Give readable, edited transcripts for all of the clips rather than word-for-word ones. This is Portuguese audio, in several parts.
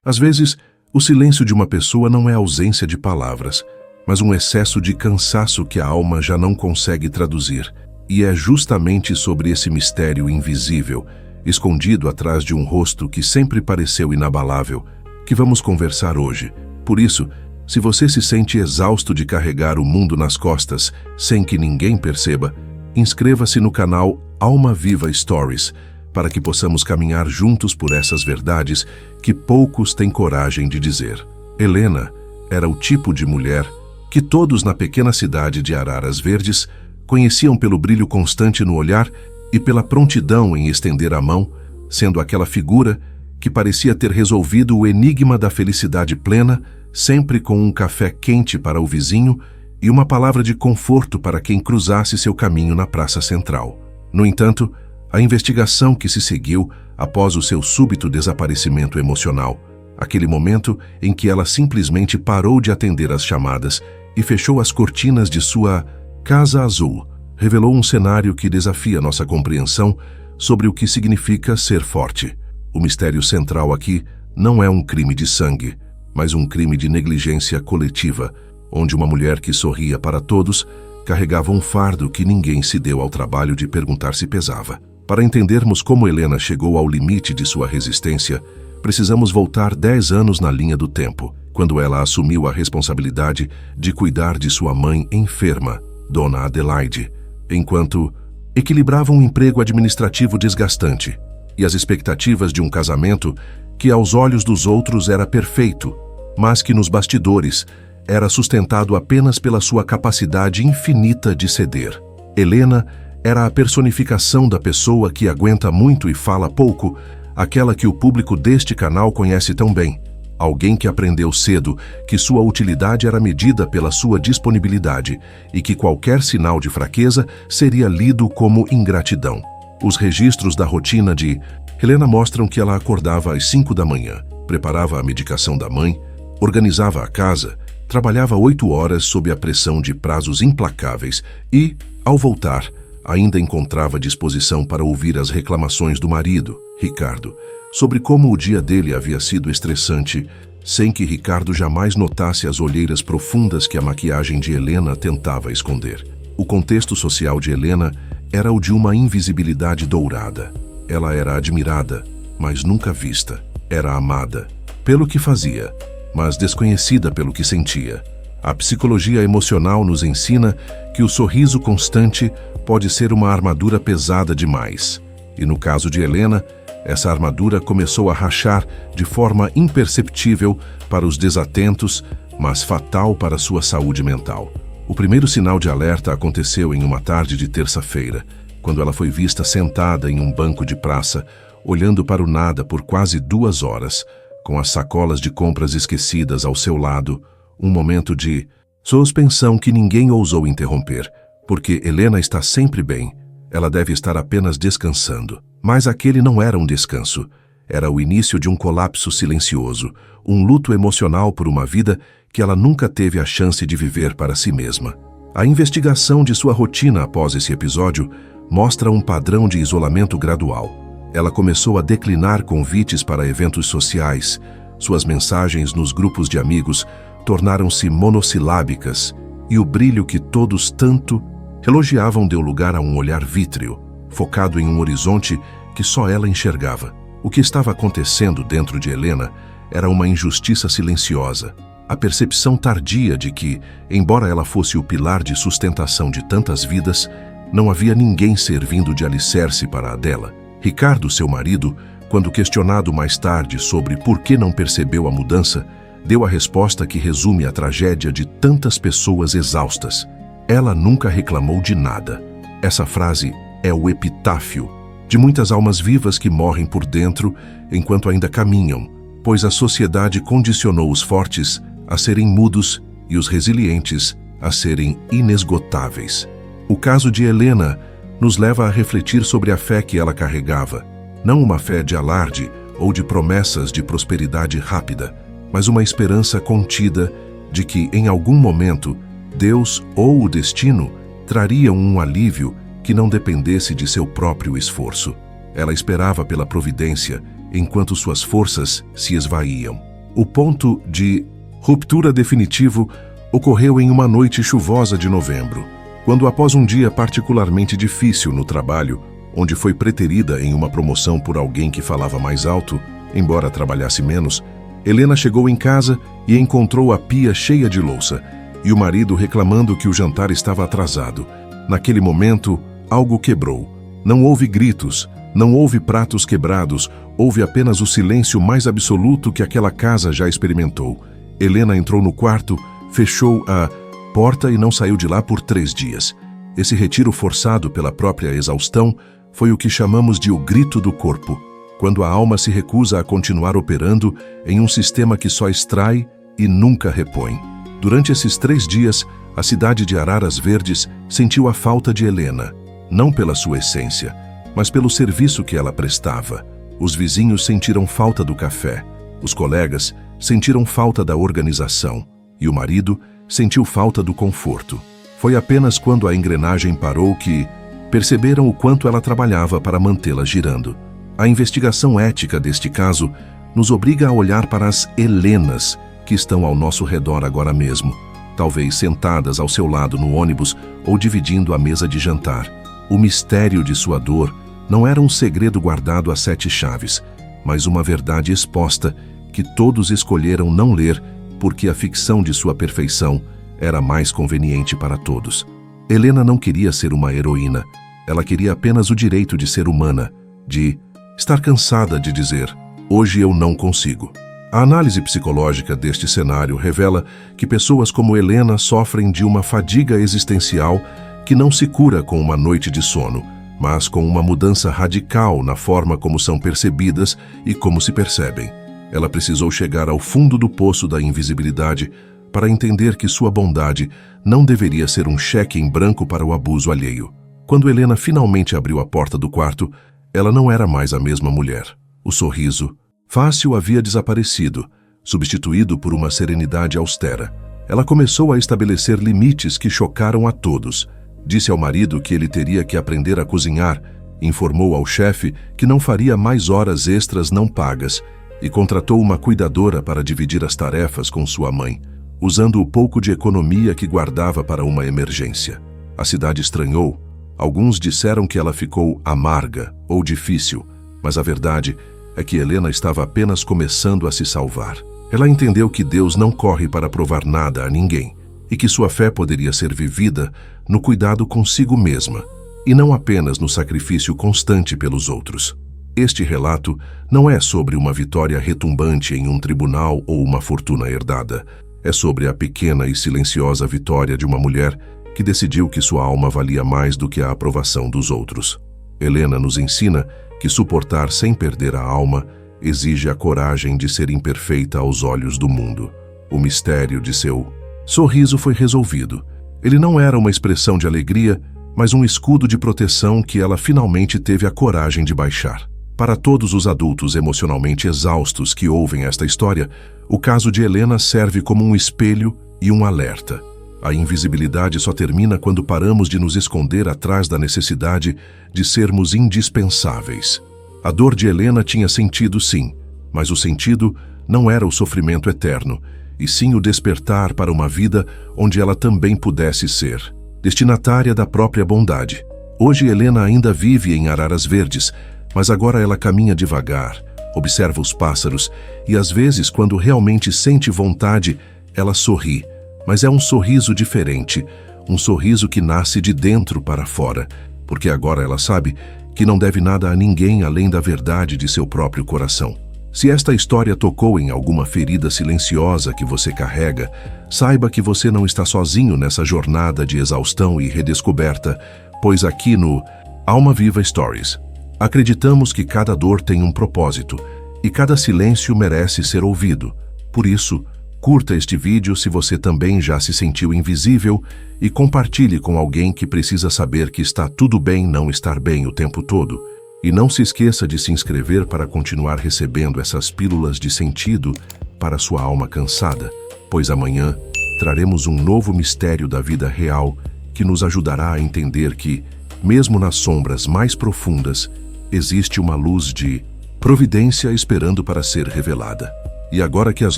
Às vezes, o silêncio de uma pessoa não é ausência de palavras, mas um excesso de cansaço que a alma já não consegue traduzir. E é justamente sobre esse mistério invisível, escondido atrás de um rosto que sempre pareceu inabalável, que vamos conversar hoje. Por isso, se você se sente exausto de carregar o mundo nas costas sem que ninguém perceba, inscreva-se no canal Alma Viva Stories, para que possamos caminhar juntos por essas verdades que poucos têm coragem de dizer. Helena era o tipo de mulher que todos na pequena cidade de Araras Verdes conheciam pelo brilho constante no olhar e pela prontidão em estender a mão, sendo aquela figura que parecia ter resolvido o enigma da felicidade plena, sempre com um café quente para o vizinho e uma palavra de conforto para quem cruzasse seu caminho na praça central. No entanto, a investigação que se seguiu após o seu súbito desaparecimento emocional, aquele momento em que ela simplesmente parou de atender às chamadas e fechou as cortinas de sua Casa Azul, revelou um cenário que desafia nossa compreensão sobre o que significa ser forte. O mistério central aqui não é um crime de sangue, mas um crime de negligência coletiva, onde uma mulher que sorria para todos carregava um fardo que ninguém se deu ao trabalho de perguntar se pesava. Para entendermos como Helena chegou ao limite de sua resistência, precisamos voltar 10 anos na linha do tempo, quando ela assumiu a responsabilidade de cuidar de sua mãe enferma, Dona Adelaide, enquanto equilibrava um emprego administrativo desgastante e as expectativas de um casamento que aos olhos dos outros era perfeito, mas que nos bastidores era sustentado apenas pela sua capacidade infinita de ceder. Helena era a personificação da pessoa que aguenta muito e fala pouco, aquela que o público deste canal conhece tão bem. Alguém que aprendeu cedo que sua utilidade era medida pela sua disponibilidade e que qualquer sinal de fraqueza seria lido como ingratidão. Os registros da rotina de Helena mostram que ela acordava às 5 da manhã, preparava a medicação da mãe, organizava a casa, trabalhava 8 horas sob a pressão de prazos implacáveis e, ao voltar, ainda encontrava disposição para ouvir as reclamações do marido, Ricardo, sobre como o dia dele havia sido estressante, sem que Ricardo jamais notasse as olheiras profundas que a maquiagem de Helena tentava esconder. O contexto social de Helena era o de uma invisibilidade dourada. Ela era admirada, mas nunca vista. Era amada pelo que fazia, mas desconhecida pelo que sentia. A psicologia emocional nos ensina que o sorriso constante pode ser uma armadura pesada demais. E no caso de Helena, essa armadura começou a rachar de forma imperceptível para os desatentos, mas fatal para sua saúde mental. O primeiro sinal de alerta aconteceu em uma tarde de terça-feira, quando ela foi vista sentada em um banco de praça, olhando para o nada por quase 2 horas, com as sacolas de compras esquecidas ao seu lado, um momento de suspensão que ninguém ousou interromper, porque Helena está sempre bem, ela deve estar apenas descansando. Mas aquele não era um descanso, era o início de um colapso silencioso, um luto emocional por uma vida que ela nunca teve a chance de viver para si mesma. A investigação de sua rotina após esse episódio mostra um padrão de isolamento gradual. Ela começou a declinar convites para eventos sociais, suas mensagens nos grupos de amigos tornaram-se monossilábicas e o brilho que todos tanto elogiavam deu lugar a um olhar vítreo, focado em um horizonte que só ela enxergava. O que estava acontecendo dentro de Helena era uma injustiça silenciosa, a percepção tardia de que, embora ela fosse o pilar de sustentação de tantas vidas, não havia ninguém servindo de alicerce para a dela. Ricardo, seu marido, quando questionado mais tarde sobre por que não percebeu a mudança, deu a resposta que resume a tragédia de tantas pessoas exaustas. Ela nunca reclamou de nada. Essa frase é o epitáfio de muitas almas vivas que morrem por dentro enquanto ainda caminham, pois a sociedade condicionou os fortes a serem mudos e os resilientes a serem inesgotáveis. O caso de Helena nos leva a refletir sobre a fé que ela carregava, não uma fé de alarde ou de promessas de prosperidade rápida, mas uma esperança contida de que, em algum momento, Deus ou o destino trariam um alívio que não dependesse de seu próprio esforço. Ela esperava pela providência enquanto suas forças se esvaíam. O ponto de ruptura definitivo ocorreu em uma noite chuvosa de novembro, quando após um dia particularmente difícil no trabalho, onde foi preterida em uma promoção por alguém que falava mais alto, embora trabalhasse menos, Helena chegou em casa e encontrou a pia cheia de louça, e o marido reclamando que o jantar estava atrasado. Naquele momento, algo quebrou. Não houve gritos, não houve pratos quebrados, houve apenas o silêncio mais absoluto que aquela casa já experimentou. Helena entrou no quarto, fechou a porta e não saiu de lá por 3 dias. Esse retiro forçado pela própria exaustão foi o que chamamos de o grito do corpo, quando a alma se recusa a continuar operando em um sistema que só extrai e nunca repõe. Durante esses 3 dias, a cidade de Araras Verdes sentiu a falta de Helena, não pela sua essência, mas pelo serviço que ela prestava. Os vizinhos sentiram falta do café, os colegas sentiram falta da organização e o marido sentiu falta do conforto. Foi apenas quando a engrenagem parou que perceberam o quanto ela trabalhava para mantê-la girando. A investigação ética deste caso nos obriga a olhar para as Helenas que estão ao nosso redor agora mesmo, talvez sentadas ao seu lado no ônibus ou dividindo a mesa de jantar. O mistério de sua dor não era um segredo guardado a 7 chaves, mas uma verdade exposta que todos escolheram não ler porque a ficção de sua perfeição era mais conveniente para todos. Helena não queria ser uma heroína, ela queria apenas o direito de ser humana, de estar cansada de dizer, hoje eu não consigo. A análise psicológica deste cenário revela que pessoas como Helena sofrem de uma fadiga existencial que não se cura com uma noite de sono, mas com uma mudança radical na forma como são percebidas e como se percebem. Ela precisou chegar ao fundo do poço da invisibilidade para entender que sua bondade não deveria ser um cheque em branco para o abuso alheio. Quando Helena finalmente abriu a porta do quarto, ela não era mais a mesma mulher. O sorriso fácil havia desaparecido, substituído por uma serenidade austera. Ela começou a estabelecer limites que chocaram a todos. Disse ao marido que ele teria que aprender a cozinhar, informou ao chefe que não faria mais horas extras não pagas e contratou uma cuidadora para dividir as tarefas com sua mãe, usando o pouco de economia que guardava para uma emergência. A cidade estranhou. Alguns disseram que ela ficou amarga ou difícil, mas a verdade é que Helena estava apenas começando a se salvar. Ela entendeu que Deus não corre para provar nada a ninguém e que sua fé poderia ser vivida no cuidado consigo mesma e não apenas no sacrifício constante pelos outros. Este relato não é sobre uma vitória retumbante em um tribunal ou uma fortuna herdada. É sobre a pequena e silenciosa vitória de uma mulher que decidiu que sua alma valia mais do que a aprovação dos outros. Helena nos ensina que suportar sem perder a alma exige a coragem de ser imperfeita aos olhos do mundo. O mistério de seu sorriso foi resolvido. Ele não era uma expressão de alegria, mas um escudo de proteção que ela finalmente teve a coragem de baixar. Para todos os adultos emocionalmente exaustos que ouvem esta história, o caso de Helena serve como um espelho e um alerta. A invisibilidade só termina quando paramos de nos esconder atrás da necessidade de sermos indispensáveis. A dor de Helena tinha sentido, sim, mas o sentido não era o sofrimento eterno, e sim o despertar para uma vida onde ela também pudesse ser destinatária da própria bondade. Hoje Helena ainda vive em Araras Verdes, mas agora ela caminha devagar, observa os pássaros e às vezes, quando realmente sente vontade, ela sorri. Mas é um sorriso diferente, um sorriso que nasce de dentro para fora, porque agora ela sabe que não deve nada a ninguém além da verdade de seu próprio coração. Se esta história tocou em alguma ferida silenciosa que você carrega, saiba que você não está sozinho nessa jornada de exaustão e redescoberta, pois aqui no Alma Viva Stories, acreditamos que cada dor tem um propósito e cada silêncio merece ser ouvido. Por isso, curta este vídeo se você também já se sentiu invisível e compartilhe com alguém que precisa saber que está tudo bem não estar bem o tempo todo. E não se esqueça de se inscrever para continuar recebendo essas pílulas de sentido para sua alma cansada, pois amanhã traremos um novo mistério da vida real que nos ajudará a entender que, mesmo nas sombras mais profundas, existe uma luz de providência esperando para ser revelada. E agora que as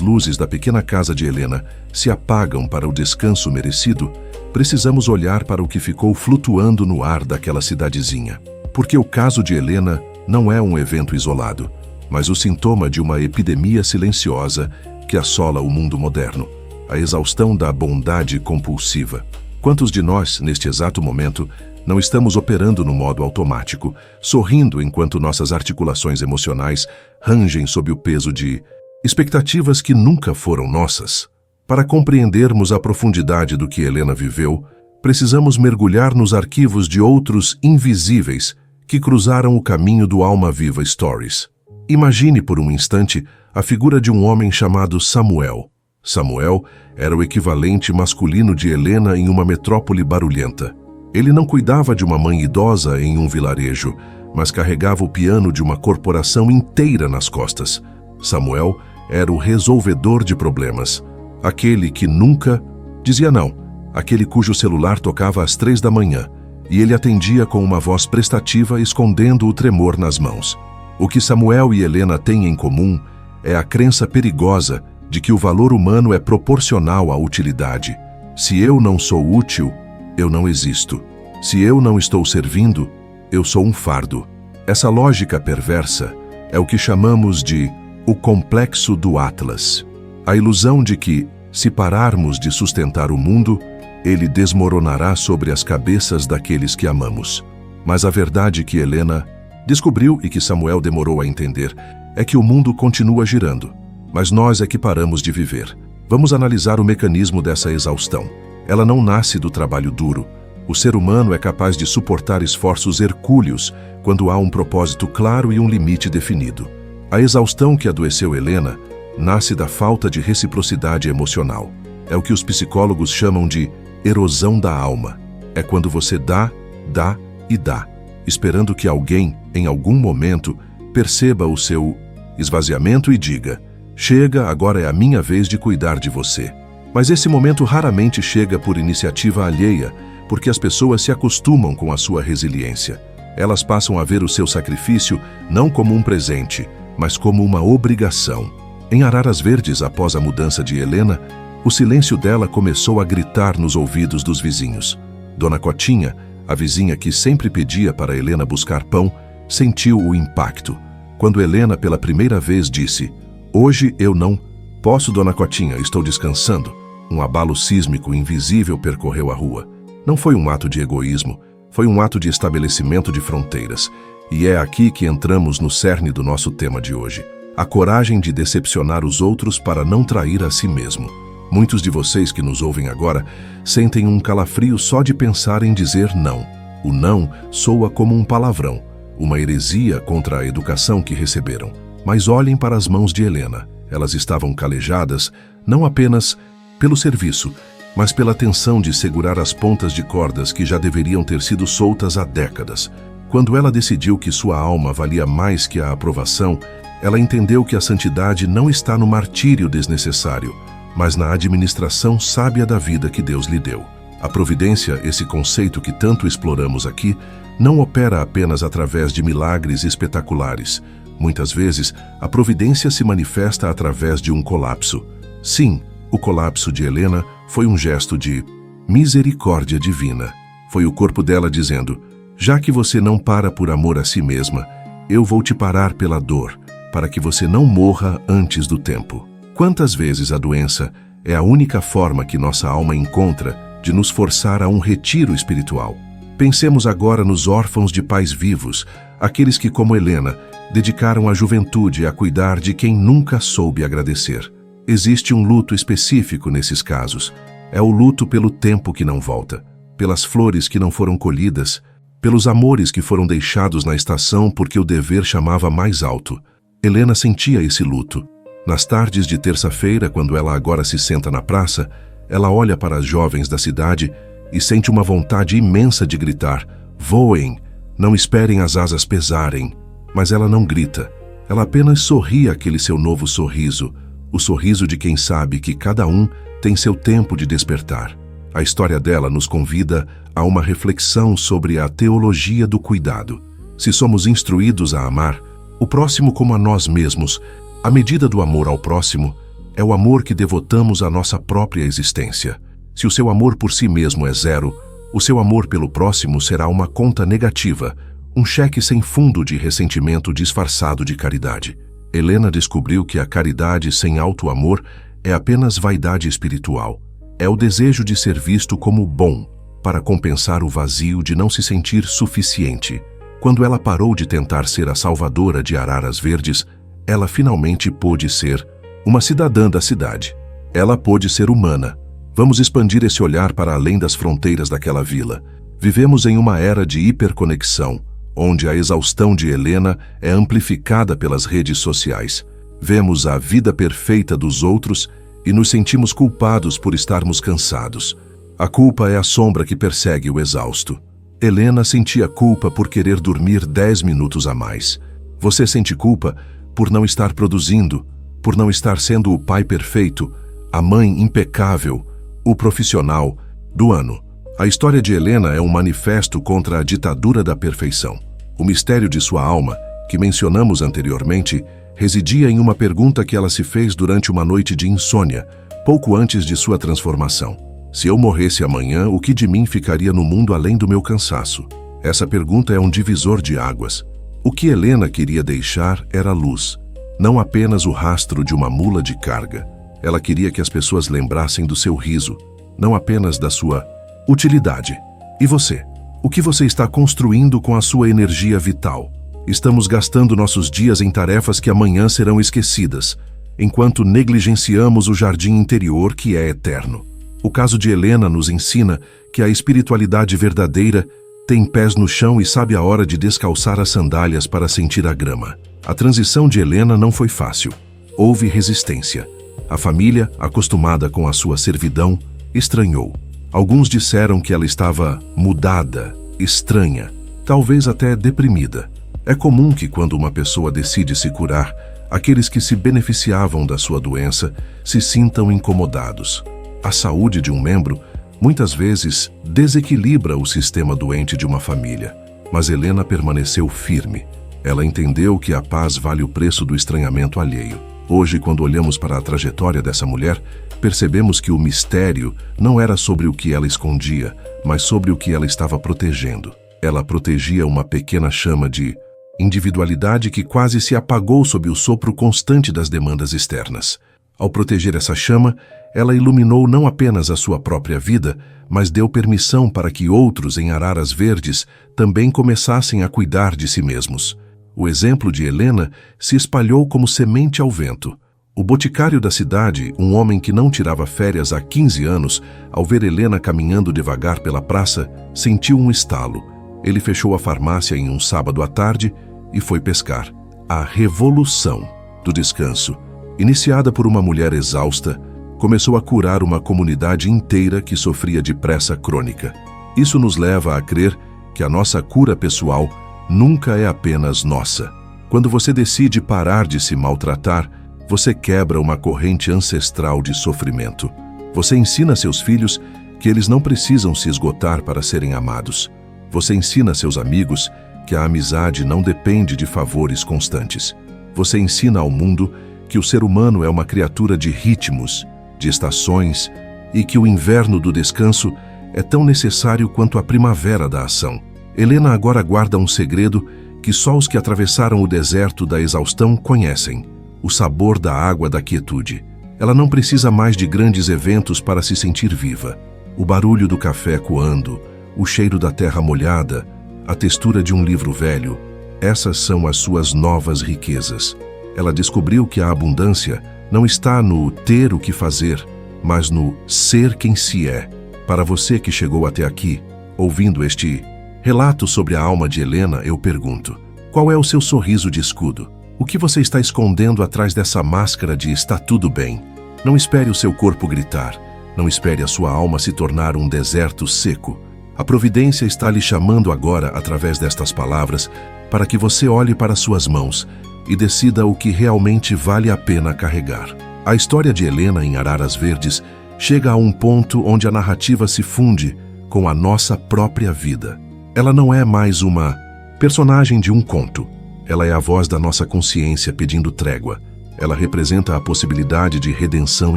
luzes da pequena casa de Helena se apagam para o descanso merecido, precisamos olhar para o que ficou flutuando no ar daquela cidadezinha. Porque o caso de Helena não é um evento isolado, mas o sintoma de uma epidemia silenciosa que assola o mundo moderno, a exaustão da bondade compulsiva. Quantos de nós, neste exato momento, não estamos operando no modo automático, sorrindo enquanto nossas articulações emocionais rangem sob o peso de expectativas que nunca foram nossas? Para compreendermos a profundidade do que Helena viveu, precisamos mergulhar nos arquivos de outros invisíveis que cruzaram o caminho do Alma Viva Stories. Imagine por um instante a figura de um homem chamado Samuel. Samuel era o equivalente masculino de Helena em uma metrópole barulhenta. Ele não cuidava de uma mãe idosa em um vilarejo, mas carregava o piano de uma corporação inteira nas costas. Samuel era o resolvedor de problemas. Aquele que nunca dizia não. Aquele cujo celular tocava às 3 da manhã, e ele atendia com uma voz prestativa, escondendo o tremor nas mãos. O que Samuel e Helena têm em comum é a crença perigosa de que o valor humano é proporcional à utilidade. Se eu não sou útil, eu não existo. Se eu não estou servindo, eu sou um fardo. Essa lógica perversa é o que chamamos de o complexo do Atlas. A ilusão de que, se pararmos de sustentar o mundo, ele desmoronará sobre as cabeças daqueles que amamos. Mas a verdade que Helena descobriu e que Samuel demorou a entender é que o mundo continua girando, mas nós é que paramos de viver. Vamos analisar o mecanismo dessa exaustão. Ela não nasce do trabalho duro. O ser humano é capaz de suportar esforços hercúleos quando há um propósito claro e um limite definido. A exaustão que adoeceu Helena nasce da falta de reciprocidade emocional. É o que os psicólogos chamam de erosão da alma. É quando você dá, dá e dá, esperando que alguém, em algum momento, perceba o seu esvaziamento e diga: chega, agora é a minha vez de cuidar de você. Mas esse momento raramente chega por iniciativa alheia, porque as pessoas se acostumam com a sua resiliência. Elas passam a ver o seu sacrifício não como um presente, mas como uma obrigação. Em Araras Verdes, após a mudança de Helena, o silêncio dela começou a gritar nos ouvidos dos vizinhos. Dona Cotinha, a vizinha que sempre pedia para Helena buscar pão, sentiu o impacto. Quando Helena pela primeira vez disse: "Hoje eu não posso, Dona Cotinha, estou descansando", um abalo sísmico invisível percorreu a rua. Não foi um ato de egoísmo, foi um ato de estabelecimento de fronteiras. E é aqui que entramos no cerne do nosso tema de hoje: a coragem de decepcionar os outros para não trair a si mesmo. Muitos de vocês que nos ouvem agora sentem um calafrio só de pensar em dizer não. O não soa como um palavrão, uma heresia contra a educação que receberam. Mas olhem para as mãos de Helena. Elas estavam calejadas não apenas pelo serviço, mas pela tensão de segurar as pontas de cordas que já deveriam ter sido soltas há décadas. Quando ela decidiu que sua alma valia mais que a aprovação, ela entendeu que a santidade não está no martírio desnecessário, mas na administração sábia da vida que Deus lhe deu. A providência, esse conceito que tanto exploramos aqui, não opera apenas através de milagres espetaculares. Muitas vezes, a providência se manifesta através de um colapso. Sim, o colapso de Helena foi um gesto de misericórdia divina. Foi o corpo dela dizendo: já que você não para por amor a si mesma, eu vou te parar pela dor, para que você não morra antes do tempo. Quantas vezes a doença é a única forma que nossa alma encontra de nos forçar a um retiro espiritual? Pensemos agora nos órfãos de pais vivos, aqueles que, como Helena, dedicaram a juventude a cuidar de quem nunca soube agradecer. Existe um luto específico nesses casos. É o luto pelo tempo que não volta, pelas flores que não foram colhidas, pelos amores que foram deixados na estação porque o dever chamava mais alto. Helena sentia esse luto. Nas tardes de terça-feira, quando ela agora se senta na praça, ela olha para as jovens da cidade e sente uma vontade imensa de gritar: voem, não esperem as asas pesarem. Mas ela não grita, ela apenas sorri aquele seu novo sorriso, o sorriso de quem sabe que cada um tem seu tempo de despertar. A história dela nos convida a uma reflexão sobre a teologia do cuidado. Se somos instruídos a amar o próximo como a nós mesmos, A medida do amor ao próximo é o amor que devotamos à nossa própria existência. Se o seu amor por si mesmo é zero, o seu amor pelo próximo será uma conta negativa, um cheque sem fundo de ressentimento disfarçado de caridade. Helena descobriu que a caridade sem auto-amor é apenas vaidade espiritual. É o desejo de ser visto como bom, para compensar o vazio de não se sentir suficiente. Quando ela parou de tentar ser a salvadora de Araras Verdes, ela finalmente pôde ser uma cidadã da cidade. Ela pôde ser humana. Vamos expandir esse olhar para além das fronteiras daquela vila. Vivemos em uma era de hiperconexão, onde a exaustão de Helena é amplificada pelas redes sociais. Vemos a vida perfeita dos outros e nos sentimos culpados por estarmos cansados. A culpa é a sombra que persegue o exausto. Helena sentia culpa por querer dormir 10 minutos a mais. Você sente culpa por não estar produzindo, por não estar sendo o pai perfeito, a mãe impecável, o profissional do ano. A história de Helena é um manifesto contra a ditadura da perfeição. O mistério de sua alma, que mencionamos anteriormente, residia em uma pergunta que ela se fez durante uma noite de insônia, pouco antes de sua transformação. Se eu morresse amanhã, o que de mim ficaria no mundo além do meu cansaço? Essa pergunta é um divisor de águas. O que Helena queria deixar era luz, não apenas o rastro de uma mula de carga. Ela queria que as pessoas lembrassem do seu riso, não apenas da sua utilidade. E você? O que você está construindo com a sua energia vital? Estamos gastando nossos dias em tarefas que amanhã serão esquecidas, enquanto negligenciamos o jardim interior que é eterno. O caso de Helena nos ensina que a espiritualidade verdadeira tem pés no chão e sabe a hora de descalçar as sandálias para sentir a grama. A transição de Helena não foi fácil. Houve resistência. A família, acostumada com a sua servidão, estranhou. Alguns disseram que ela estava mudada, estranha, talvez até deprimida. É comum que quando uma pessoa decide se curar, aqueles que se beneficiavam da sua doença se sintam incomodados. A saúde de um membro muitas vezes desequilibra o sistema doente de uma família, mas Helena permaneceu firme. Ela entendeu que a paz vale o preço do estranhamento alheio. Hoje, quando olhamos para a trajetória dessa mulher, percebemos que o mistério não era sobre o que ela escondia, mas sobre o que ela estava protegendo. Ela protegia uma pequena chama de individualidade que quase se apagou sob o sopro constante das demandas externas. Ao proteger essa chama, ela iluminou não apenas a sua própria vida, mas deu permissão para que outros em Araras Verdes também começassem a cuidar de si mesmos. O exemplo de Helena se espalhou como semente ao vento. O boticário da cidade, um homem que não tirava férias há 15 anos, ao ver Helena caminhando devagar pela praça, sentiu um estalo. Ele fechou a farmácia em um sábado à tarde e foi pescar. A revolução do descanso, iniciada por uma mulher exausta, começou a curar uma comunidade inteira que sofria de pressa crônica. Isso nos leva a crer que a nossa cura pessoal nunca é apenas nossa. Quando você decide parar de se maltratar, você quebra uma corrente ancestral de sofrimento. Você ensina a seus filhos que eles não precisam se esgotar para serem amados. Você ensina a seus amigos que a amizade não depende de favores constantes. Você ensina ao mundo que o ser humano é uma criatura de ritmos, de estações, e que o inverno do descanso é tão necessário quanto a primavera da ação. Helena agora guarda um segredo que só os que atravessaram o deserto da exaustão conhecem: o sabor da água da quietude. Ela não precisa mais de grandes eventos para se sentir viva. O barulho do café coando, o cheiro da terra molhada, a textura de um livro velho, essas são as suas novas riquezas. Ela descobriu que a abundância não está no ter o que fazer, mas no ser quem se é. Para você que chegou até aqui, ouvindo este relato sobre a alma de Helena, eu pergunto: qual é o seu sorriso de escudo? O que você está escondendo atrás dessa máscara de está tudo bem? Não espere o seu corpo gritar. Não espere a sua alma se tornar um deserto seco. A providência está lhe chamando agora, através destas palavras, para que você olhe para suas mãos e decida o que realmente vale a pena carregar. A história de Helena em Araras Verdes chega a um ponto onde a narrativa se funde com a nossa própria vida. Ela não é mais uma personagem de um conto. Ela é a voz da nossa consciência pedindo trégua. Ela representa a possibilidade de redenção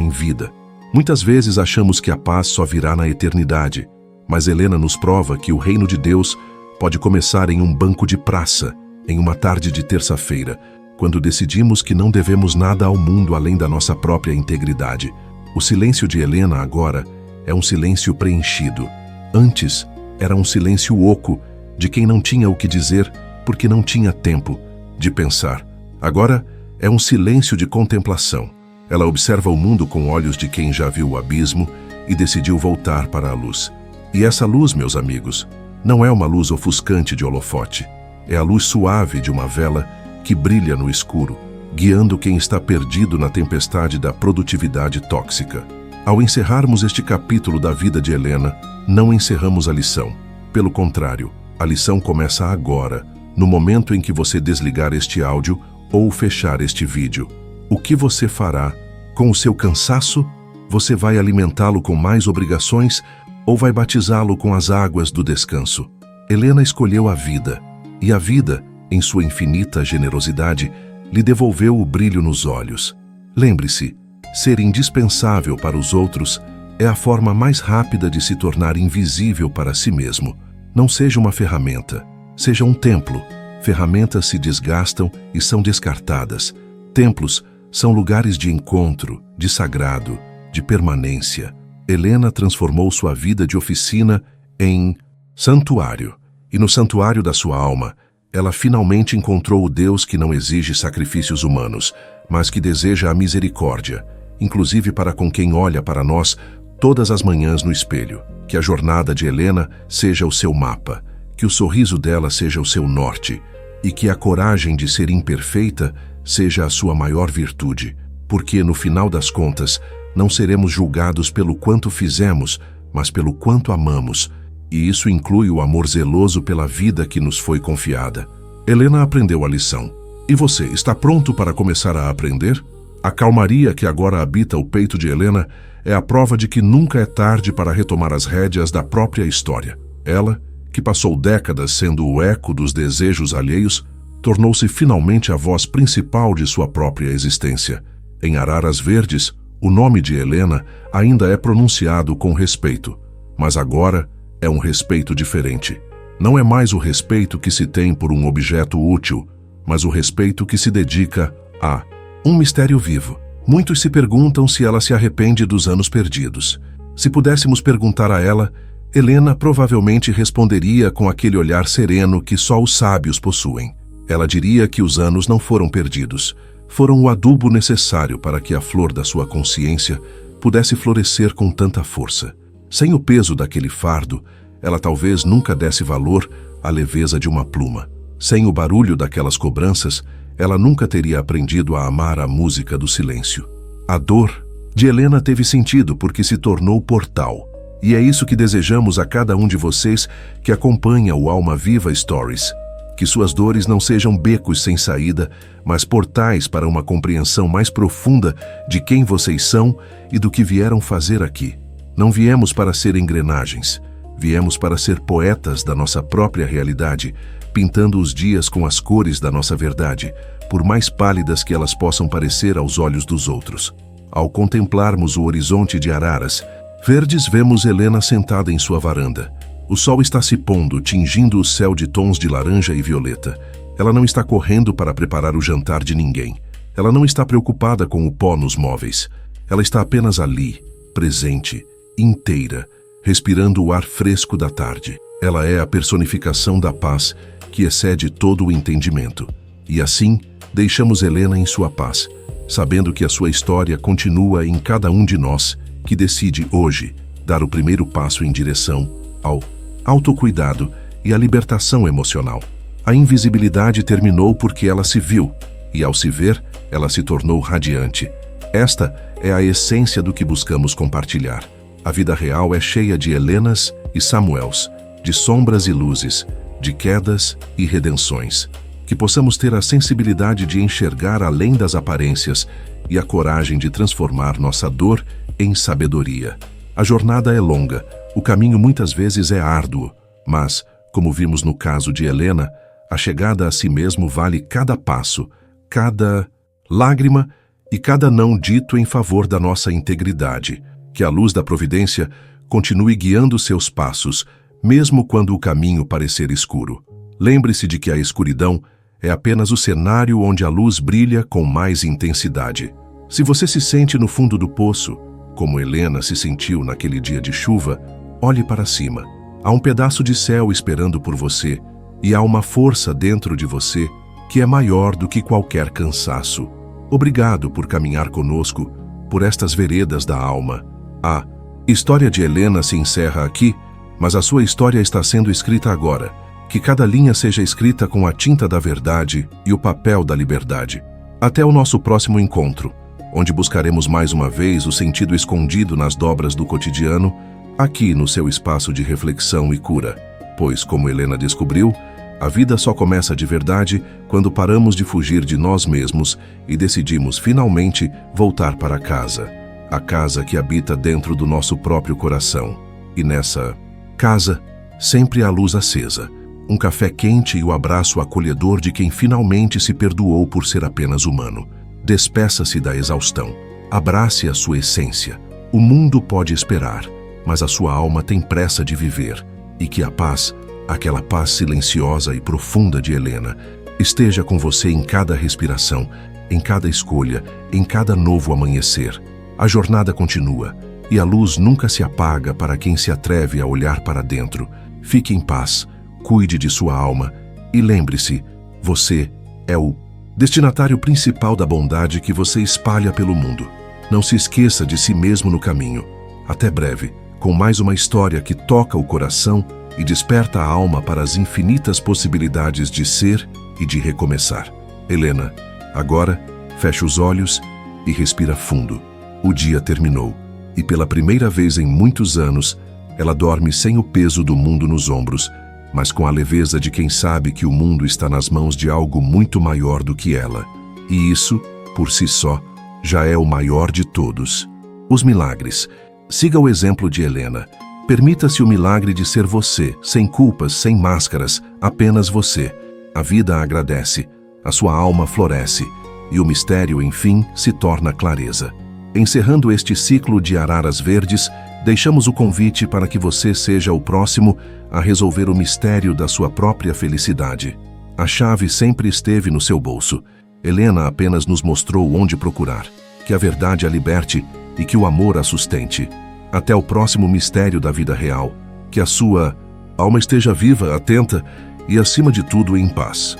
em vida. Muitas vezes achamos que a paz só virá na eternidade, mas Helena nos prova que o reino de Deus pode começar em um banco de praça, em uma tarde de terça-feira, quando decidimos que não devemos nada ao mundo além da nossa própria integridade. O silêncio de Helena agora é um silêncio preenchido. Antes, era um silêncio oco de quem não tinha o que dizer porque não tinha tempo de pensar. Agora, é um silêncio de contemplação. Ela observa o mundo com olhos de quem já viu o abismo e decidiu voltar para a luz. E essa luz, meus amigos, não é uma luz ofuscante de holofote. É a luz suave de uma vela que brilha no escuro, guiando quem está perdido na tempestade da produtividade tóxica. Ao encerrarmos este capítulo da vida de Helena, não encerramos a lição. Pelo contrário, a lição começa agora, no momento em que você desligar este áudio ou fechar este vídeo. O que você fará? Com o seu cansaço? Você vai alimentá-lo com mais obrigações ou vai batizá-lo com as águas do descanso? Helena escolheu a vida, e a vida, em sua infinita generosidade, lhe devolveu o brilho nos olhos. Lembre-se, ser indispensável para os outros é a forma mais rápida de se tornar invisível para si mesmo. Não seja uma ferramenta, seja um templo. Ferramentas se desgastam e são descartadas. Templos são lugares de encontro, de sagrado, de permanência. Helena transformou sua vida de oficina em santuário. E no santuário da sua alma, ela finalmente encontrou o Deus que não exige sacrifícios humanos, mas que deseja a misericórdia, inclusive para com quem olha para nós todas as manhãs no espelho. Que a jornada de Helena seja o seu mapa, que o sorriso dela seja o seu norte, e que a coragem de ser imperfeita seja a sua maior virtude, porque, no final das contas, não seremos julgados pelo quanto fizemos, mas pelo quanto amamos, e isso inclui o amor zeloso pela vida que nos foi confiada. Helena aprendeu a lição. E você, está pronto para começar a aprender? A calmaria que agora habita o peito de Helena é a prova de que nunca é tarde para retomar as rédeas da própria história. Ela, que passou décadas sendo o eco dos desejos alheios, tornou-se finalmente a voz principal de sua própria existência. Em Araras Verdes, o nome de Helena ainda é pronunciado com respeito, mas agora é um respeito diferente. Não é mais o respeito que se tem por um objeto útil, mas o respeito que se dedica a um mistério vivo. Muitos se perguntam se ela se arrepende dos anos perdidos. Se pudéssemos perguntar a ela, Helena provavelmente responderia com aquele olhar sereno que só os sábios possuem. Ela diria que os anos não foram perdidos, foram o adubo necessário para que a flor da sua consciência pudesse florescer com tanta força. Sem o peso daquele fardo, ela talvez nunca desse valor à leveza de uma pluma. Sem o barulho daquelas cobranças, ela nunca teria aprendido a amar a música do silêncio. A dor de Helena teve sentido porque se tornou portal. E é isso que desejamos a cada um de vocês que acompanha o Alma Viva Stories. Que suas dores não sejam becos sem saída, mas portais para uma compreensão mais profunda de quem vocês são e do que vieram fazer aqui. Não viemos para ser engrenagens, viemos para ser poetas da nossa própria realidade, pintando os dias com as cores da nossa verdade, por mais pálidas que elas possam parecer aos olhos dos outros. Ao contemplarmos o horizonte de Araras Verdes, vemos Helena sentada em sua varanda. O sol está se pondo, tingindo o céu de tons de laranja e violeta. Ela não está correndo para preparar o jantar de ninguém. Ela não está preocupada com o pó nos móveis. Ela está apenas ali, presente, inteira, respirando o ar fresco da tarde. Ela é a personificação da paz que excede todo o entendimento. E assim, deixamos Helena em sua paz, sabendo que a sua história continua em cada um de nós que decide hoje dar o primeiro passo em direção ao autocuidado e à libertação emocional. A invisibilidade terminou porque ela se viu, e ao se ver, ela se tornou radiante. Esta é a essência do que buscamos compartilhar. A vida real é cheia de Helenas e Samuels, de sombras e luzes, de quedas e redenções. Que possamos ter a sensibilidade de enxergar além das aparências e a coragem de transformar nossa dor em sabedoria. A jornada é longa, o caminho muitas vezes é árduo, mas, como vimos no caso de Helena, a chegada a si mesmo vale cada passo, cada lágrima e cada não dito em favor da nossa integridade. Que a luz da providência continue guiando seus passos, mesmo quando o caminho parecer escuro. Lembre-se de que a escuridão é apenas o cenário onde a luz brilha com mais intensidade. Se você se sente no fundo do poço, como Helena se sentiu naquele dia de chuva, olhe para cima. Há um pedaço de céu esperando por você, e há uma força dentro de você que é maior do que qualquer cansaço. Obrigado por caminhar conosco por estas veredas da alma. A história de Helena se encerra aqui, mas a sua história está sendo escrita agora. Que cada linha seja escrita com a tinta da verdade e o papel da liberdade. Até o nosso próximo encontro, onde buscaremos mais uma vez o sentido escondido nas dobras do cotidiano, aqui no seu espaço de reflexão e cura. Pois, como Helena descobriu, a vida só começa de verdade quando paramos de fugir de nós mesmos e decidimos finalmente voltar para casa. A casa que habita dentro do nosso próprio coração. E nessa casa, sempre há luz acesa, um café quente e o abraço acolhedor de quem finalmente se perdoou por ser apenas humano. Despeça-se da exaustão. Abrace a sua essência. O mundo pode esperar, mas a sua alma tem pressa de viver. E que a paz, aquela paz silenciosa e profunda de Helena, esteja com você em cada respiração, em cada escolha, em cada novo amanhecer. A jornada continua, e a luz nunca se apaga para quem se atreve a olhar para dentro. Fique em paz. Cuide de sua alma e lembre-se, você é o destinatário principal da bondade que você espalha pelo mundo. Não se esqueça de si mesmo no caminho. Até breve, com mais uma história que toca o coração e desperta a alma para as infinitas possibilidades de ser e de recomeçar. Helena, agora, feche os olhos e respira fundo. O dia terminou e pela primeira vez em muitos anos, ela dorme sem o peso do mundo nos ombros, mas com a leveza de quem sabe que o mundo está nas mãos de algo muito maior do que ela. E isso, por si só, já é o maior de todos. Os milagres. Siga o exemplo de Helena. Permita-se o milagre de ser você, sem culpas, sem máscaras, apenas você. A vida agradece, a sua alma floresce, e o mistério, enfim, se torna clareza. Encerrando este ciclo de araras verdes, deixamos o convite para que você seja o próximo a resolver o mistério da sua própria felicidade. A chave sempre esteve no seu bolso. Helena apenas nos mostrou onde procurar. Que a verdade a liberte e que o amor a sustente. Até o próximo mistério da vida real. Que a sua alma esteja viva, atenta e, acima de tudo, em paz.